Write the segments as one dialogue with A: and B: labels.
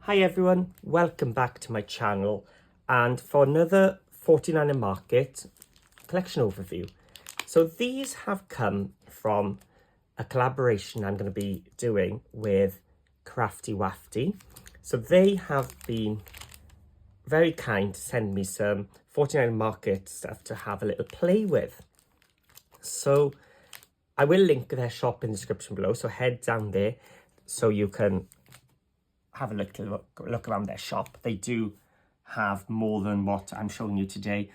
A: Hi everyone, welcome back to my channel and for another 49er Market collection overview. So these have come from a collaboration I'm going to be doing with CraftyWafty. So they have been very kind to send me some 49er Market stuff to have a little play with. So I will link their shop in the description below, so head down there so you can have a look around their shop. They do have more than what I'm showing you today,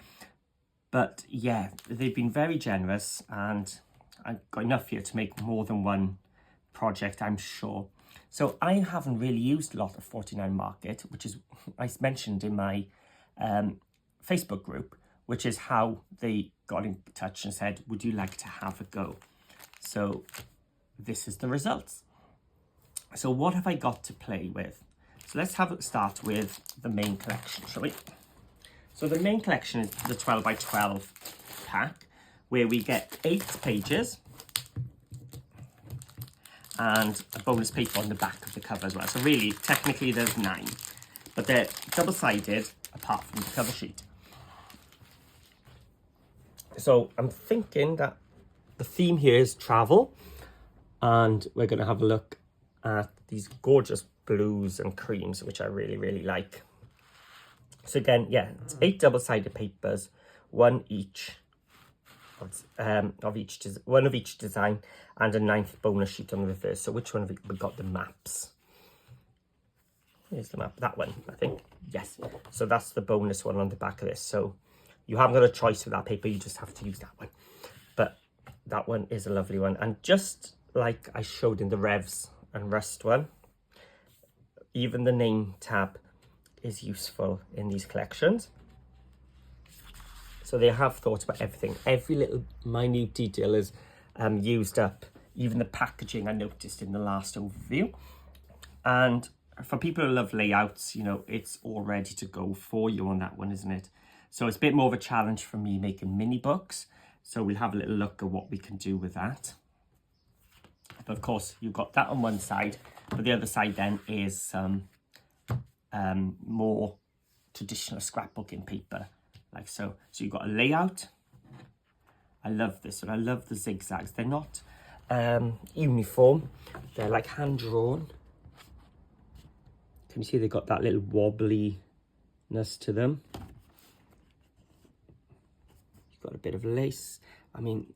A: but yeah, they've been very generous and I've got enough here to make more than one project, I'm sure. So I haven't really used a lot of 49 Market, which is I mentioned in my Facebook group, which is how they got in touch and said, would you like to have a go? So this is the results. So what have I got to play with? So let's start with the main collection, shall we? So the main collection is the 12 by 12 pack, where we get 8 pages and a bonus paper on the back of the cover as well. So really, technically there's 9, but they're double-sided apart from the cover sheet. So I'm thinking that the theme here is travel, and we're going to have a look at these gorgeous blues and creams, which I really like. So again, yeah, it's 8 double-sided papers, one each of each design, and a 9th bonus sheet on the reverse. So which one have we got? The maps. Here's the map, that one, I think. Yes, so that's the bonus one on the back of this. So you haven't got a choice with that paper, you just have to use that one. But that one is a lovely one, and just like I showed in the Revs and Rust one, even the name tab is useful in these collections. So they have thought about everything. Every little minute detail is used up, even the packaging I noticed in the last overview. And for people who love layouts, you know, it's all ready to go for you on that one, isn't it? So it's a bit more of a challenge for me making mini books. So we'll have a little look at what we can do with that. But of course, you've got that on one side, but the other side then is some more traditional scrapbooking paper, like so. So you've got a layout. I love this, and I love the zigzags. They're not uniform. They're like hand-drawn. Can you see they've got that little wobbliness to them? You've got a bit of lace. I mean,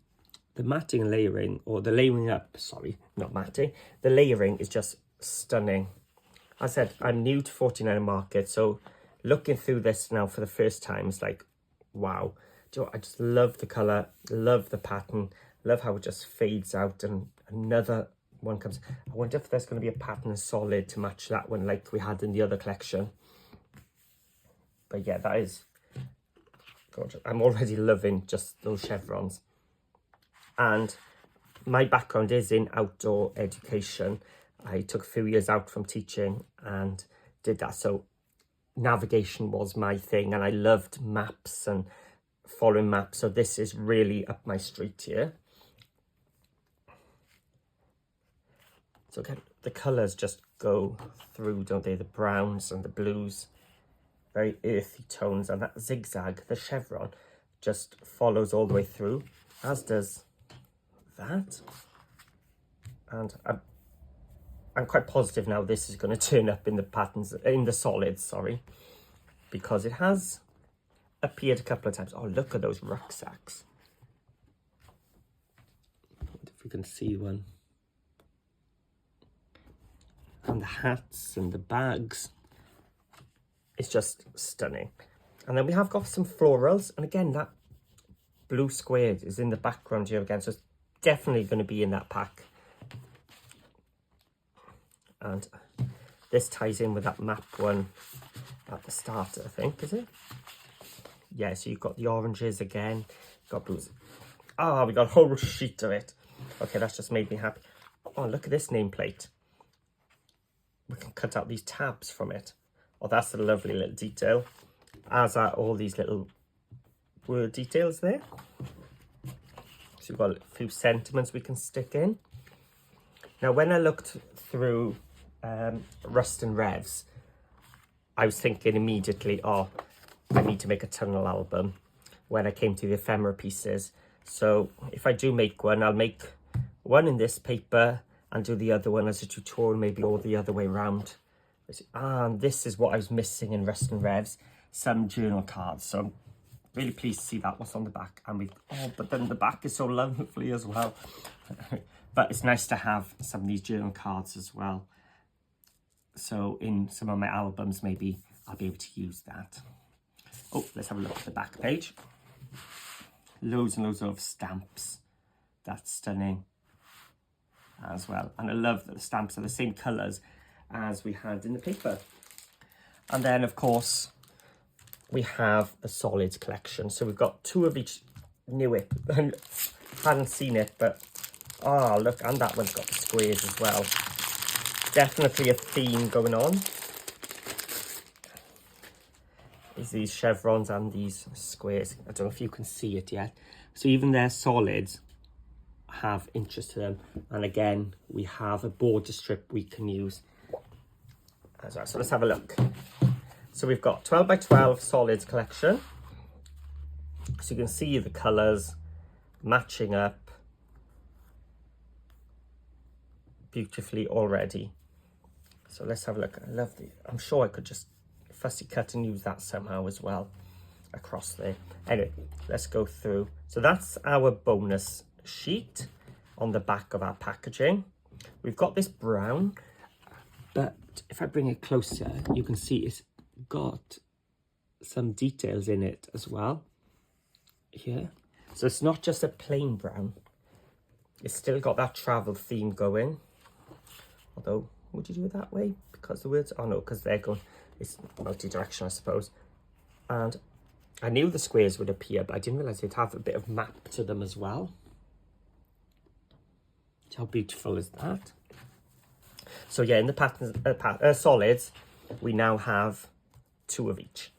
A: the matting and layering, or the layering up, sorry, not matting. The layering is just stunning. As I said, I'm new to 49er Market, so looking through this now for the first time is like, wow. Do you know what? I just love the colour, love the pattern, love how it just fades out and another one comes. I wonder if there's going to be a pattern solid to match that one like we had in the other collection. But yeah, that is gorgeous. I'm already loving just those chevrons. And my background is in outdoor education. I took a few years out from teaching and did that. So navigation was my thing, and I loved maps and following maps. So this is really up my street here. So again, the colours just go through, don't they? The browns and the blues, very earthy tones, and that zigzag, the chevron, just follows all the way through, as does that. And I'm quite positive now this is going to turn up in the patterns, in the solids, sorry, because it has appeared a couple of times. Oh, look at those rucksacks. I wonder if we can see one. And the hats and the bags. It's just stunning. And then we have got some florals, and again, that blue squared is in the background here again, so it's definitely going to be in that pack. And this ties in with that map one at the start, I think, is it? Yeah, so you've got the oranges again, you've got blues. Ah, we got a whole sheet of it. Okay, that's just made me happy. Oh, look at this nameplate. We can cut out these tabs from it. Oh, that's a lovely little detail, as are all these little word details there. So we've got a few sentiments we can stick in. Now, when I looked through Rust and Revs, I was thinking immediately, oh, I need to make a tunnel album when I came to the ephemera pieces. So if I do make one, I'll make one in this paper and do the other one as a tutorial, maybe all the other way around. And this is what I was missing in Rust and Revs, some journal cards. So I'm really pleased to see that what's on the back. And but then the back is so lovely as well. But it's nice to have some of these journal cards as well. So in some of my albums, maybe I'll be able to use that. Oh, let's have a look at the back page. Loads and loads of stamps. That's stunning as well. And I love that the stamps are the same colours as we had in the paper. And then, of course, we have the solids collection. So we've got 2 of each. Knew it. Hadn't seen it, but oh, look, and that one's got the squares as well. Definitely a theme going on. Is these chevrons and these squares. I don't know if you can see it yet. So even their solids have interest to them. And again, we have a border strip we can use as well. So let's have a look. So we've got 12 by 12 solids collection. So you can see the colours matching up beautifully already. So let's have a look. I love the, I'm sure I could just fussy cut and use that somehow as well across there. Anyway, let's go through. So that's our bonus sheet on the back of our packaging. We've got this brown, but if I bring it closer, you can see it's got some details in it as well here. So it's not just a plain brown. It's still got that travel theme going. Although, would you do it that way? Because the words, oh no, because they're going, it's multi-direction, I suppose. And I knew the squares would appear, but I didn't realise they'd have a bit of map to them as well. How beautiful is that? So yeah, in the patterns, solids, we now have 2 of each.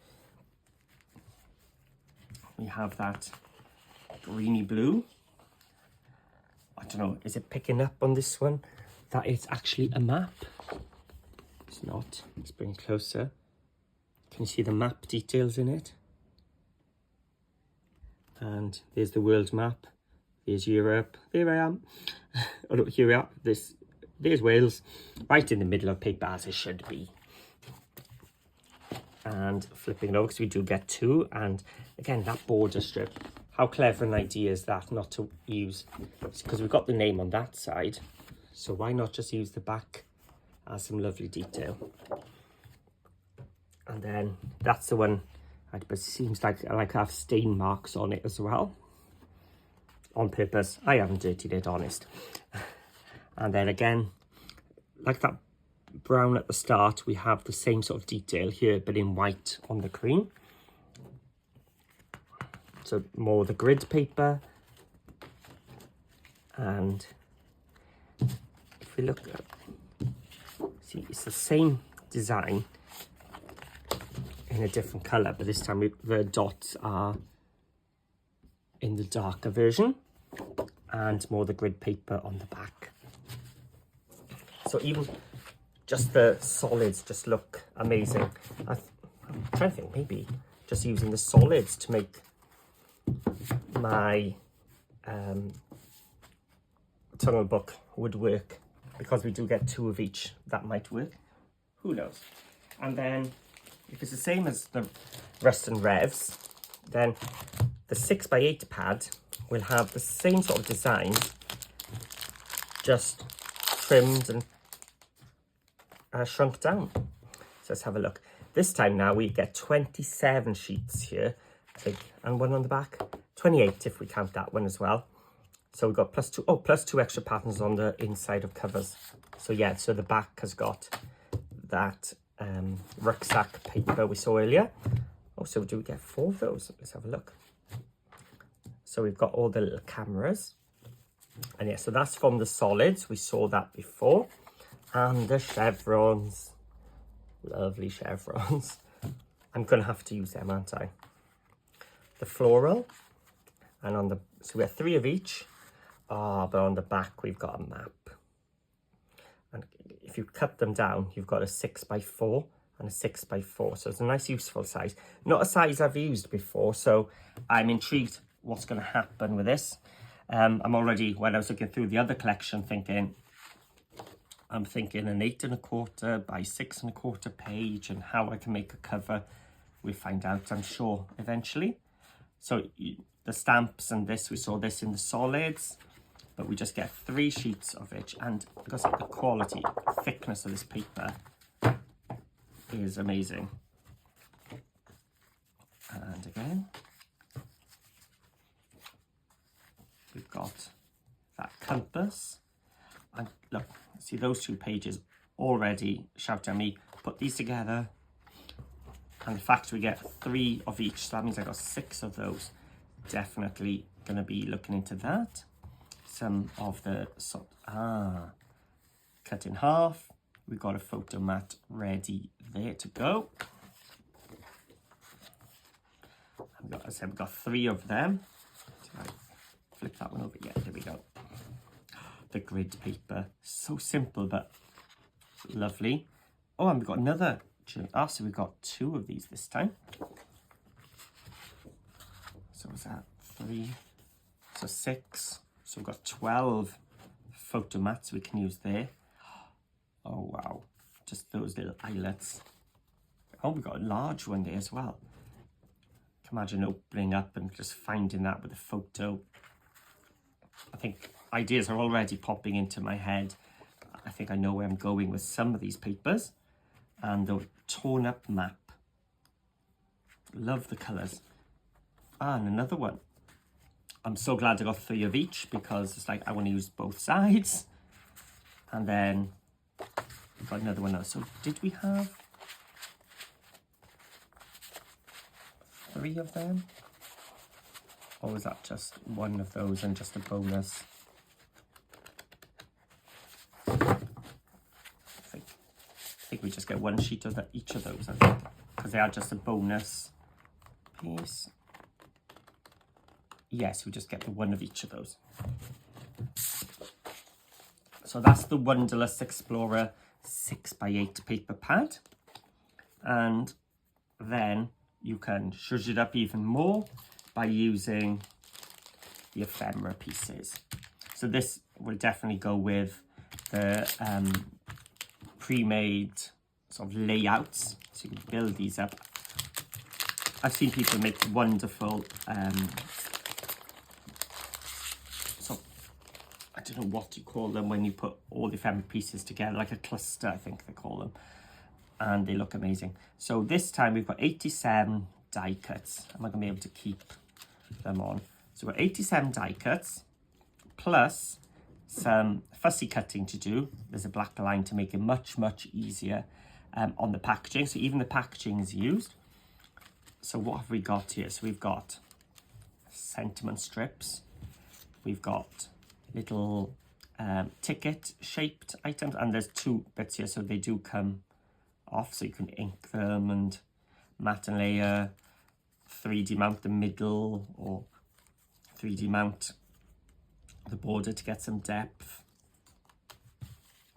A: We have that greeny blue. I don't know, is it picking up on this one that it's actually a map? It's not. Let's bring it closer. Can you see the map details in it? And there's the world map. There's Europe. There I am. Oh, look, here we are. There's Wales. Right in the middle of paper, as it should be. And flipping it over, because we do get 2. And again, that border strip. How clever an idea is that not to use? Because we've got the name on that side. So why not just use the back as some lovely detail? And then that's the one, but it seems like I have stain marks on it as well. On purpose. I haven't dirtied it, honest. And then again, like that brown at the start, we have the same sort of detail here, but in white on the cream. So more the grid paper. And if we look at, see, it's the same design in a different colour, but this time the dots are in the darker version and more the grid paper on the back. So even just the solids just look amazing. I'm trying to think, maybe just using the solids to make my tunnel book would work, because we do get 2 of each. That might work, who knows. And then if it's the same as the Rust and Revs, then the 6 by 8 pad will have the same sort of design, just trimmed and shrunk down. So let's have a look. This time now we get 27 sheets here, I think, and one on the back. 28 if we count that one as well. So we've got plus 2 extra patterns on the inside of covers. So yeah, so the back has got that rucksack paper we saw earlier. Oh, so do we get 4 of those? Let's have a look. So we've got all the little cameras. And yeah, so that's from the solids. We saw that before. And the chevrons. Lovely chevrons. I'm going to have to use them, aren't I? The floral. And on the, so we have 3 of each. Ah, but on the back we've got a map. And if you cut them down, you've got a 6 by 4. and a 6x4. So it's a nice useful size. Not a size I've used before, so I'm intrigued what's going to happen with this. I'm already, when I was looking through the other collection, I'm thinking an 8 1/4 by 6 1/4 page, and how I can make a cover. We'll find out, I'm sure, eventually. So the stamps and this, we saw this in the solids, but we just get 3 sheets of it. And because of the quality, thickness of this paper is amazing. And again, we've got that compass. And look, see those 2 pages already shout at me. Put these together, and the fact we get 3 of each, so that means I got 6 of those. Definitely going to be looking into that. Some of the cut in half. We've got a photo mat ready there to go. As I said, we've got 3 of them. So I flip that one over. Yeah, there we go. The grid paper, so simple but lovely. Oh, and we've got another. So we've got 2 of these this time. So was that 3? So 6. So we've got 12 photo mats we can use there. Oh wow, just those little eyelets. Oh, we've got a large one there as well. Can imagine opening up and just finding that with a photo. I think ideas are already popping into my head. I think I know where I'm going with some of these papers. And the torn up map. Love the colours. And another one. I'm so glad I got 3 of each, because it's like I want to use both sides. And then we've got another one now. So did we have 3 of them? Or was that just one of those and just a bonus? I think we just get 1 sheet of each of those, I think, because they are just a bonus piece. Yes, we just get the 1 of each of those. So that's the Wanderlust Explorer 6x8 paper pad. And then you can zhuzh it up even more by using the ephemera pieces. So this will definitely go with the pre-made sort of layouts, so you can build these up. I've seen people make wonderful so I don't know what you call them when you put all the ephemera pieces together, like a cluster, I think they call them, and they look amazing. So this time we've got 87 die cuts. Am I going to be able to keep them on? So we've got 87 die cuts plus some fussy cutting to do. There's a black line to make it much easier on the packaging, so even the packaging is used. So what have we got here? So we've got sentiment strips, we've got little ticket shaped items, and there's 2 bits here, so they do come off, so you can ink them and matte and layer, 3D mount the middle, or 3D mount the border to get some depth.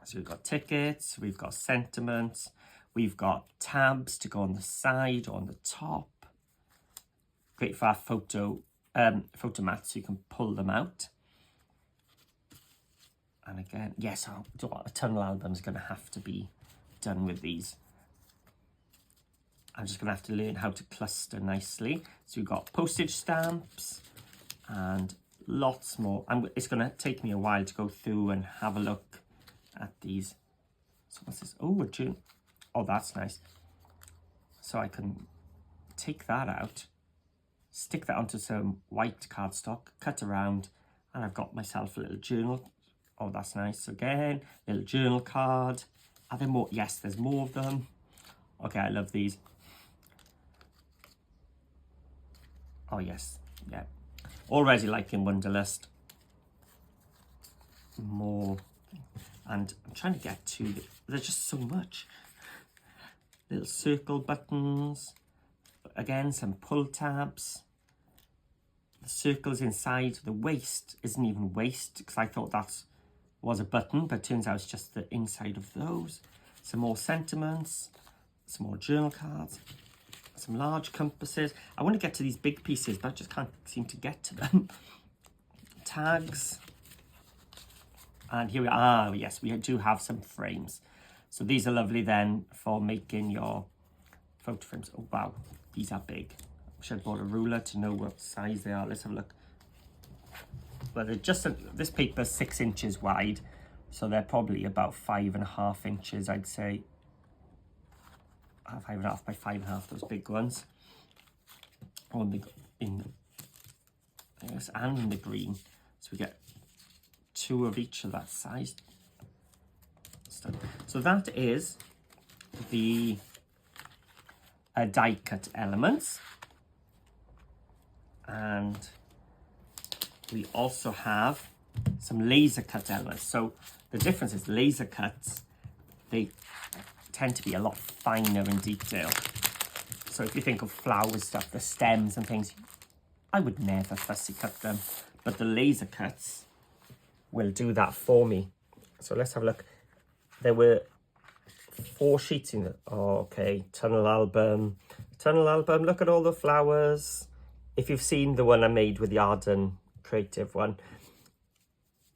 A: So we've got tickets, we've got sentiments, we've got tabs to go on the side or on the top. Great for our photo mats, so you can pull them out. And again, yes, a tunnel album is going to have to be done with these. I'm just going to have to learn how to cluster nicely. So we've got postage stamps and lots more. It's going to take me a while to go through and have a look at these. So what's this? Oh, a journal. Oh, that's nice. So I can take that out, stick that onto some white cardstock, cut around, and I've got myself a little journal. Oh, that's nice. Again, little journal card. Are there more? Yes, there's more of them. Okay, I love these. Oh, yes. Yeah. Already liking Wanderlust. More. And I'm trying to get to... There's just so much. Little circle buttons. Again, some pull tabs. The circles inside. The waist isn't even waist, because I thought that was a button, but it turns out it's just the inside of those. Some more sentiments. some more journal cards, some large compasses. I want to get to these big pieces, but I just can't seem to get to them. Tags. And here we are. Yes, we do have some frames. So these are lovely then for making your photo frames. Oh, wow. These are big. I should have bought a ruler to know what size they are. Let's have a look. Well, they're just, this paper is 6 inches wide. So they're probably about 5.5 inches, I'd say. 5.5 by 5.5, those big ones. Oh, and they got in, yes, and in the green. So we get 2 of each of that size. So that is the die cut elements. And we also have some laser cut elements. So the difference is laser cuts, they tend to be a lot finer in detail. So if you think of flower stuff, the stems and things, I would never fussy cut them, but the laser cuts will do that for me. So let's have a look. There were 4 sheets in it. Oh, okay, tunnel album, look at all the flowers. If you've seen the one I made with the Arden creative one,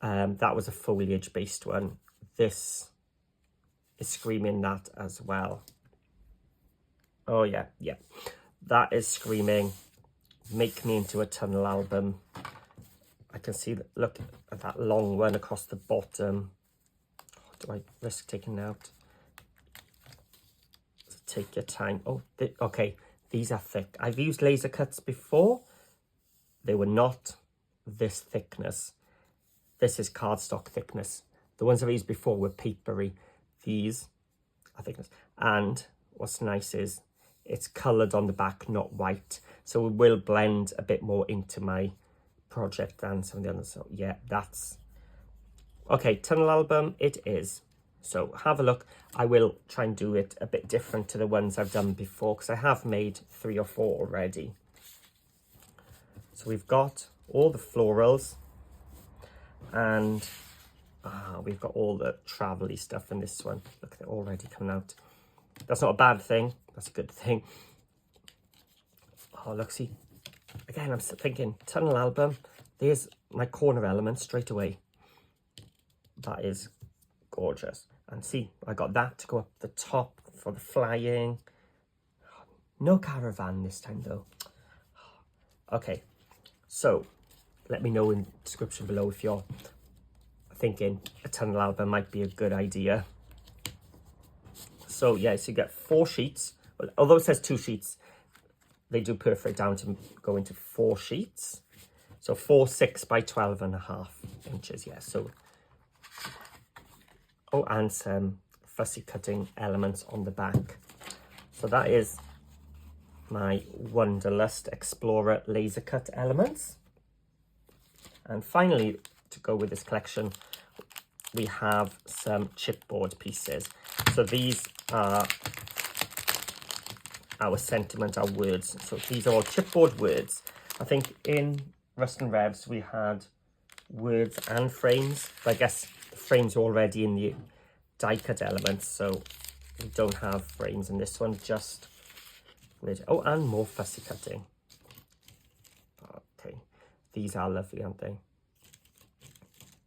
A: that was a foliage based one. This is screaming that as well. Oh yeah, that is screaming make me into a tunnel album. I can see that, look at that long one across the bottom. Oh, do I risk taking it out? So take your time. Oh, okay, these are thick. I've used laser cuts before. They were not this thickness. This is cardstock thickness. The ones I've used before were papery. These are thickness. And what's nice is it's coloured on the back, not white. So it will blend a bit more into my project than some of the others. So yeah, that's... Okay, tunnel album it is. So have a look. I will try and do it a bit different to the ones I've done before, because I have made 3 or 4 already. So we've got all the florals, and we've got all the travel-y stuff in this one. Look, they're already coming out. That's not a bad thing. That's a good thing. Oh, look, see. Again, I'm thinking, tunnel album. There's my corner element straight away. That is gorgeous. And see, I got that to go up the top for the flying. No caravan this time, though. Okay, so let me know in the description below if you're thinking a tunnel album might be a good idea. So yeah, so you get 4 sheets. Well, although it says 2 sheets, they do perforate down to go into 4 sheets. So 4 6 by 12.5 inches, yeah. So, oh, and some fussy cutting elements on the back. So that is my Wanderlust Explorer laser cut elements. And finally, to go with this collection, we have some chipboard pieces. So these are our sentiment, our words. So these are all chipboard words. I think in Rust and Revs we had words and frames. But I guess the frames are already in the die cut elements, so we don't have frames in this one, just with, oh, and more fussy cutting. Okay, these are lovely, aren't they?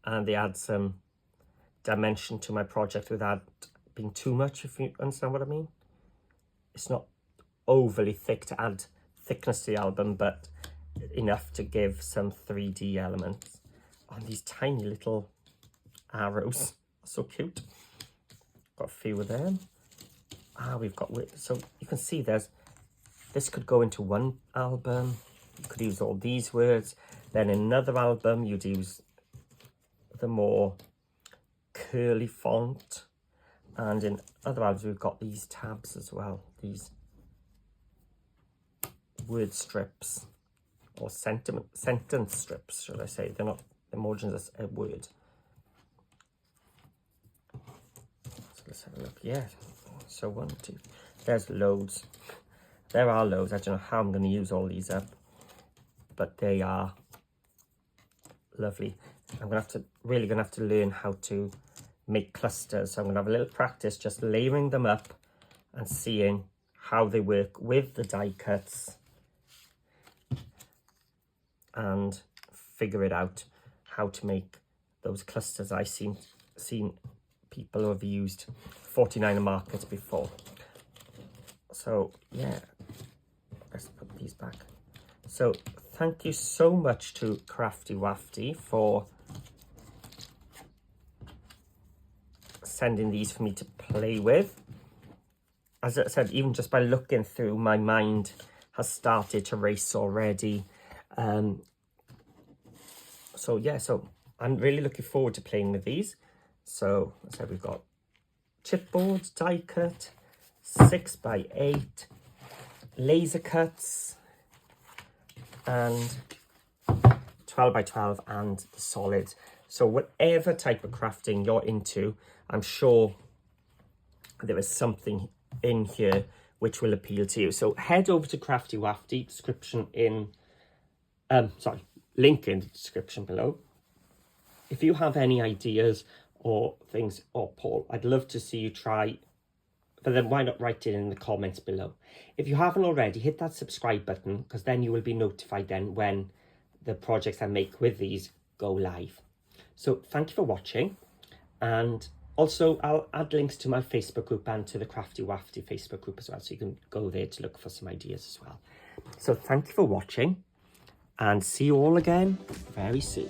A: And they add some dimension to my project without being too much, if you understand what I mean. It's not overly thick to add thickness to the album, but enough to give some 3D elements. On these tiny little arrows, so cute. Got a few of them. We've got, so you can see this could go into one album. You could use all these words. Then in another album, you'd use the more curly font. And in other albums, we've got these tabs as well. These word strips, or sentence strips, should I say. They're not emojis as a word. So let's have a look. Yeah, so 1, 2, there's loads. There are loads. I don't know how I'm going to use all these up, but they are lovely. I'm really gonna have to learn how to make clusters. So I'm gonna have a little practice just layering them up and seeing how they work with the die cuts and figure it out how to make those clusters I've seen people who have used 49er markers before. So yeah, let's put these back. So thank you so much to CraftyWafty for sending these for me to play with. As I said, even just by looking through, my mind has started to race already. So yeah, so I'm really looking forward to playing with these. So as I said, we've got chipboard, die cut, 6x8, laser cuts, and 12x12 and the solids. So whatever type of crafting you're into, I'm sure there is something in here which will appeal to you. So head over to CraftyWafty, link in the description below. If you have any ideas or things, or Paul, I'd love to see you try, but then why not write it in the comments below. If you haven't already, hit that subscribe button, because then you will be notified then when the projects I make with these go live. So thank you for watching, and also I'll add links to my Facebook group and to the CraftyWafty Facebook group as well, so you can go there to look for some ideas as well. So thank you for watching, and see you all again very soon.